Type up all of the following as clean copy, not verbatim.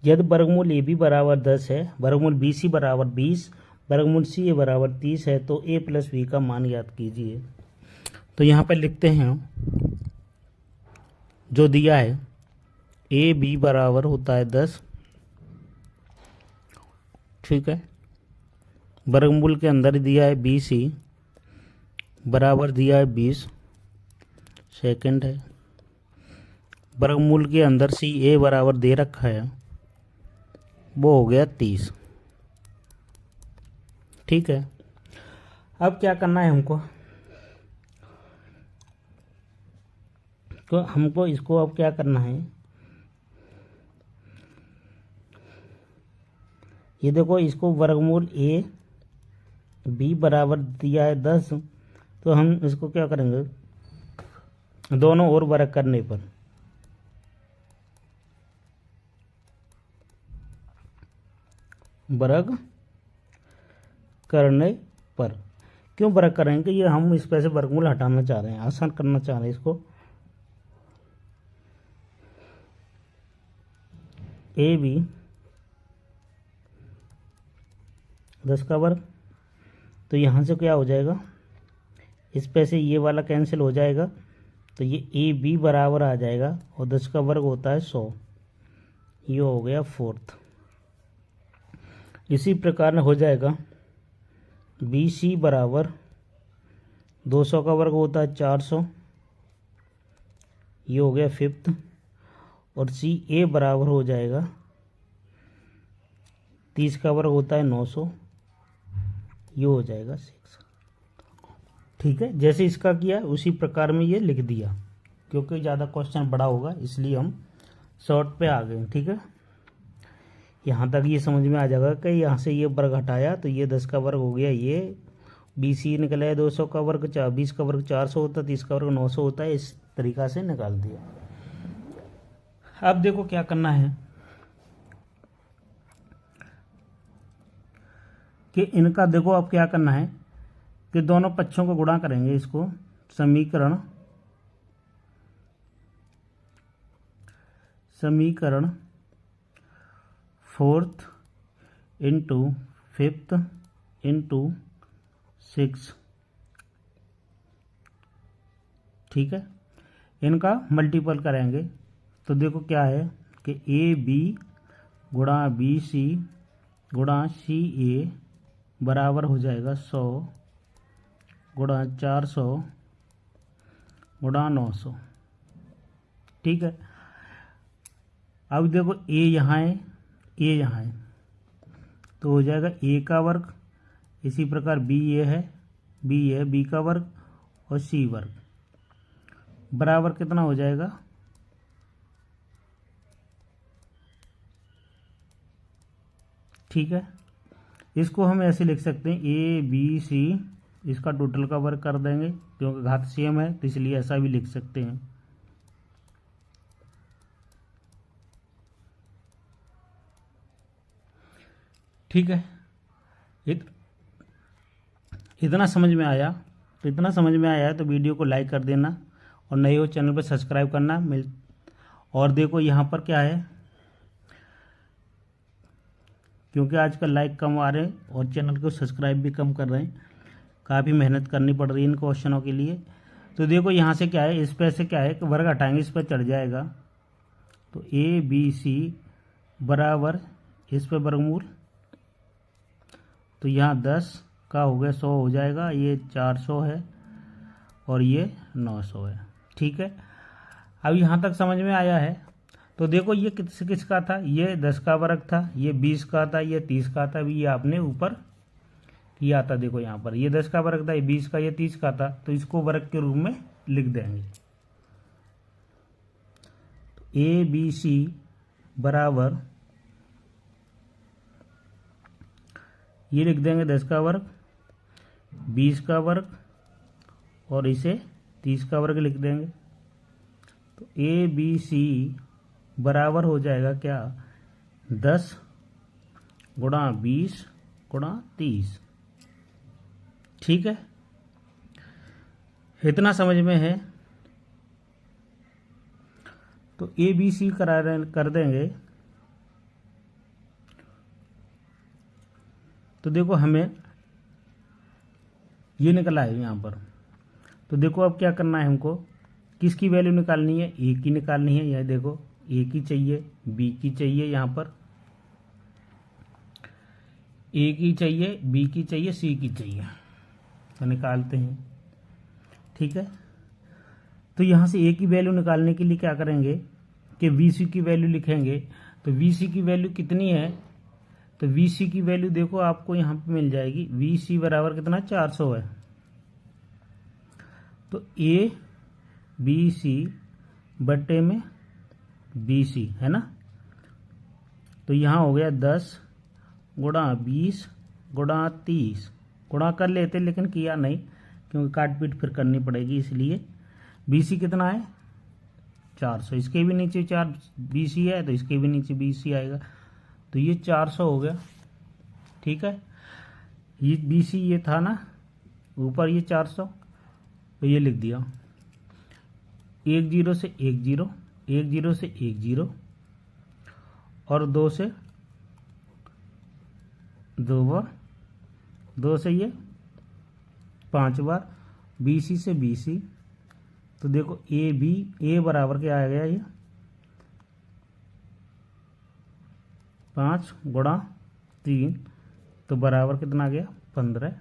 यदि वर्गमूल A B बराबर 10 है, वर्गमूल बी सी बराबर 20, वर्गमूल सी ए बराबर 30 है, तो ए प्लस बी का मान याद कीजिए। तो यहाँ पर लिखते हैं जो दिया है ए बी बराबर होता है 10, ठीक है। वर्गमूल के अंदर दिया है बी सी बराबर दिया है 20, सेकंड है। वर्गमूल के अंदर सी ए बराबर दे रखा है, वो हो गया 30, ठीक है। अब क्या करना है हमको, तो हमको इसको अब क्या करना है, ये देखो इसको वर्गमूल ए बी बराबर दिया है 10, तो हम इसको क्या करेंगे, दोनों ओर वर्ग करने पर वर्ग करने पर क्यों वर्ग करेंगे, ये हम इस पे से वर्गमूल हटाना चाह रहे हैं, आसान करना चाह रहे हैं इसको। ए बी 10 का वर्ग, तो यहाँ से क्या हो जाएगा, इस पे से ये वाला कैंसिल हो जाएगा, तो ये ए बी बराबर आ जाएगा, और 10 का वर्ग होता है 100, ये हो गया 4th। इसी प्रकार हो जाएगा बी सी बराबर 200 का वर्ग होता है 400, ये हो गया 5th। और सी ए बराबर हो जाएगा 30 का वर्ग होता है 900, ये हो जाएगा 6, ठीक है। जैसे इसका किया उसी प्रकार में ये लिख दिया, क्योंकि ज़्यादा क्वेश्चन बड़ा होगा इसलिए हम शॉर्ट पे आ गए, ठीक है। यहाँ तक ये समझ में आ जाएगा कि यहाँ से ये वर्ग हटाया तो ये 10 का वर्ग हो गया, ये बी सी निकला है 200 का वर्ग, 20 का वर्ग 400 होता है, 30 का वर्ग 900 होता है, इस तरीका से निकाल दिया। अब देखो क्या करना है कि इनका देखो अब क्या करना है कि दोनों पक्षों को गुणा करेंगे, इसको समीकरण 4th इंटू 5th इंटू 6, ठीक है। इनका मल्टीपल करेंगे तो देखो क्या है कि ए बी गुणा बी सी गुणा सी ए बराबर हो जाएगा 100 गुणा 400 गुणा 900, ठीक है। अब देखो ए यहाँ है, ए यहाँ है, तो हो जाएगा ए का वर्ग, इसी प्रकार बी ए है, बी का वर्ग और सी वर्ग बराबर कितना हो जाएगा, ठीक है। इसको हम ऐसे लिख सकते हैं ए बी सी, इसका टोटल का वर्ग कर देंगे क्योंकि घात सेम है तो इसलिए ऐसा भी लिख सकते हैं, ठीक है। इतना समझ में आया, तो इतना समझ में आया तो वीडियो को लाइक कर देना और नए हो चैनल पर सब्सक्राइब करना। और देखो यहाँ पर क्या है, क्योंकि आजकल लाइक कम आ रहे हैं और चैनल को सब्सक्राइब भी कम कर रहे हैं, काफ़ी मेहनत करनी पड़ रही है इन क्वेश्चनों के लिए। तो देखो यहाँ से क्या है, इस पर से क्या है कि वर्ग हटाएंगे, इस पर चढ़ जाएगा, तो ए बी सी बराबर इस पर वर्गमूल, तो यहाँ 10 का हो गया 100 हो जाएगा, ये 400 है और ये 900 है, ठीक है। अब यहाँ तक समझ में आया है। तो देखो ये किसका था, ये 10 का वर्ग था, ये 20 का था, ये 30 का था, ये आपने ऊपर किया था। देखो यहाँ पर ये 10 का वर्ग था, ये 20 का, ये 30 का था, तो इसको वर्ग के रूप में लिख देंगे। तो ए बी सी बराबर ये लिख देंगे 10 का वर्ग, 20 का वर्ग और इसे 30 का वर्ग लिख देंगे। तो ए बी सी बराबर हो जाएगा क्या, 10 गुणा 20 गुणा 30, ठीक है। इतना समझ में है। तो ए बी सी कर देंगे तो देखो हमें ये निकला है यहाँ पर। तो देखो अब क्या करना है हमको, किसकी वैल्यू निकालनी है, ए की निकालनी है। यह देखो ए की चाहिए, बी की चाहिए, यहाँ पर ए की चाहिए, बी की चाहिए, सी की चाहिए। तो निकालते हैं, ठीक है। तो यहाँ से ए की वैल्यू निकालने के लिए क्या करेंगे कि वी सी की वैल्यू लिखेंगे। तो वी सी की वैल्यू कितनी है, तो वी सी की वैल्यू देखो आपको यहाँ पे मिल जाएगी। वी सी बराबर कितना, 400 है। तो ए बी सी बट्टे में बी सी है ना। तो यहाँ हो गया 10 गुणा 20 गुणा 30, गुणा कर लेते लेकिन किया नहीं क्योंकि काट पीट फिर करनी पड़ेगी, इसलिए बी सी कितना है 400। इसके भी नीचे 4 बी सी है तो इसके भी नीचे बी सी आएगा। तो ये 400 हो गया, ठीक है। ये बी सी ये था ना ऊपर, ये 400, तो ये लिख दिया। 1 0 से 1 0, 1 0 से 1 0 और 2 से 2 बार, 2 से ये 5 बार, बी सी से बी सी। तो देखो ए बी, ए बराबर क्या आ गया, ये 5 गुणा 3, तो बराबर कितना आ गया 15।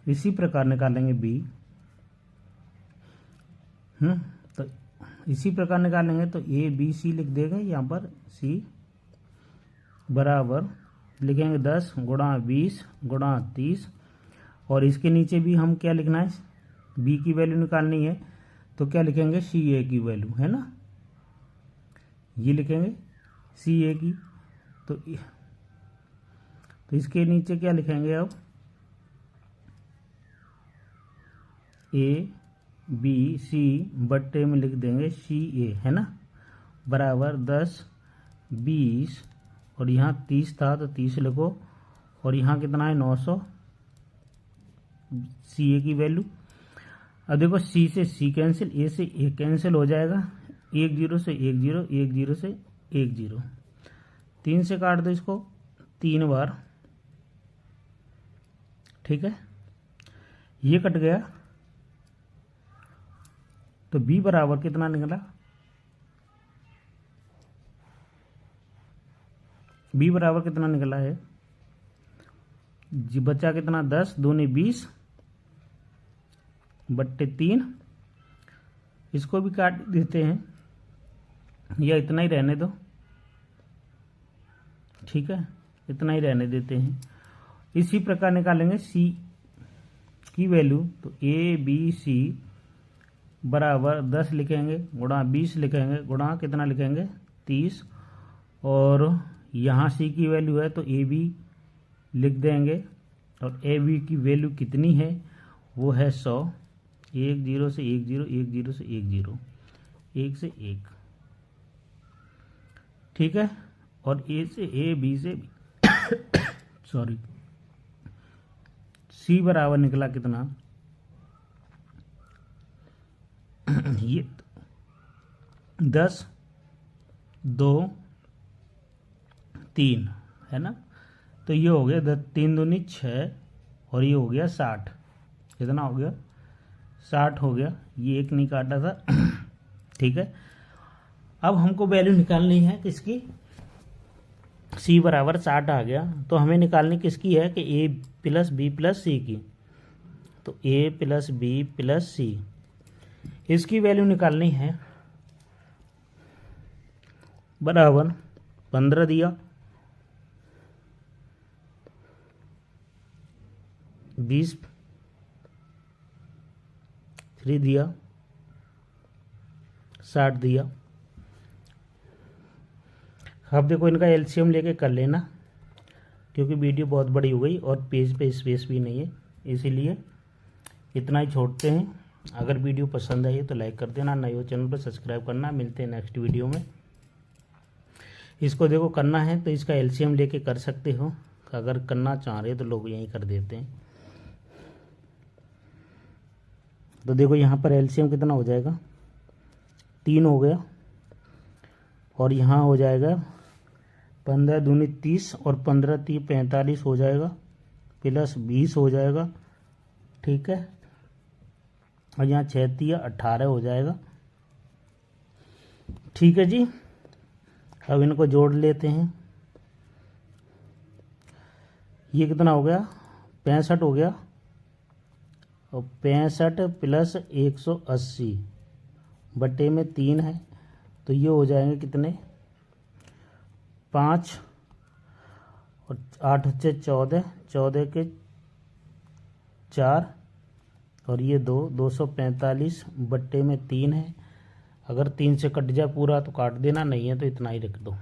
इसी प्रकार निकालेंगे बी, तो इसी प्रकार निकालेंगे। तो ए बी सी लिख देंगे यहाँ पर, सी बराबर लिखेंगे 10 गुणा 20 गुणा 30, और इसके नीचे भी हम क्या लिखना है, बी की वैल्यू निकालनी है। तो क्या लिखेंगे, सी ए की वैल्यू, है ना, ये लिखेंगे सी ए की। तो इसके नीचे क्या लिखेंगे अब, ए बी सी बट्टे में लिख देंगे सी ए, है ना, बराबर 10 20 और यहाँ 30 था तो 30 लिखो, और यहाँ कितना है 900 सी ए की वैल्यू। अब देखो सी से सी कैंसिल, ए से ए कैंसिल हो जाएगा, 1 0 से 1 0, 1 0 से 1 0, 3 से काट दो इसको 3 बार, ठीक है, ये कट गया। तो b बराबर कितना निकला, b बराबर कितना निकला है जी, बचा कितना 10 दूनी 20 बट्टे 3, इसको भी काट देते हैं या इतना ही रहने दो, ठीक है, इतना ही रहने देते हैं। इसी प्रकार निकालेंगे c की वैल्यू। तो ए बी सी बराबर 10 लिखेंगे गुणा 20 लिखेंगे गुणा कितना लिखेंगे 30, और यहाँ सी की वैल्यू है तो ए बी लिख देंगे, और ए बी की वैल्यू कितनी है, वो है 100। 1 0 से 1 0, 1 0 से 1 0, 1 से 1, ठीक है। और ए से ए बी से सॉरी सी बराबर निकला कितना, ये 10 2 3 है ना। तो ये हो गया 3 दूनी 6 और ये हो गया 60, कितना हो गया 60 हो गया, ये एक नहीं काटा था ठीक है। अब हमको वैल्यू निकालनी है किसकी, c बराबर 60 आ गया, तो हमें निकालनी किसकी है कि a प्लस बी प्लस सी की। तो a प्लस बी प्लस सी, इसकी वैल्यू निकालनी है, बराबर 15 दिया, 20 3 दिया, 60 दिया। अब देखो इनका एलसीएम लेके कर लेना, क्योंकि वीडियो बहुत बड़ी हो गई और पेज पे स्पेस भी नहीं है, इसीलिए इतना ही छोड़ते हैं। अगर वीडियो पसंद आई तो लाइक कर देना, नए हो चैनल पर सब्सक्राइब करना। मिलते हैं नेक्स्ट वीडियो में। इसको देखो करना है तो इसका एलसीएम लेके कर सकते हो, अगर करना चाह रहे तो लोग यहीं कर देते हैं। तो देखो यहाँ पर एलसीएम कितना हो जाएगा, 3 हो गया, और यहाँ हो जाएगा 15 दूनी 30 और 15 3 45 हो जाएगा, प्लस 20 हो जाएगा। ठीक है, और यहाँ 6 3 18 हो जाएगा। ठीक है जी, अब इनको जोड़ लेते हैं। ये कितना हो गया, 65 हो गया, और 65 प्लस 180 बटे में 3 है, तो ये हो जाएंगे कितने, 5 और 8 से 14, 14 के 4 और ये 2, 245 बट्टे में 3 है। अगर 3 से कट जाए पूरा तो काट देना, नहीं है तो इतना ही रख दो।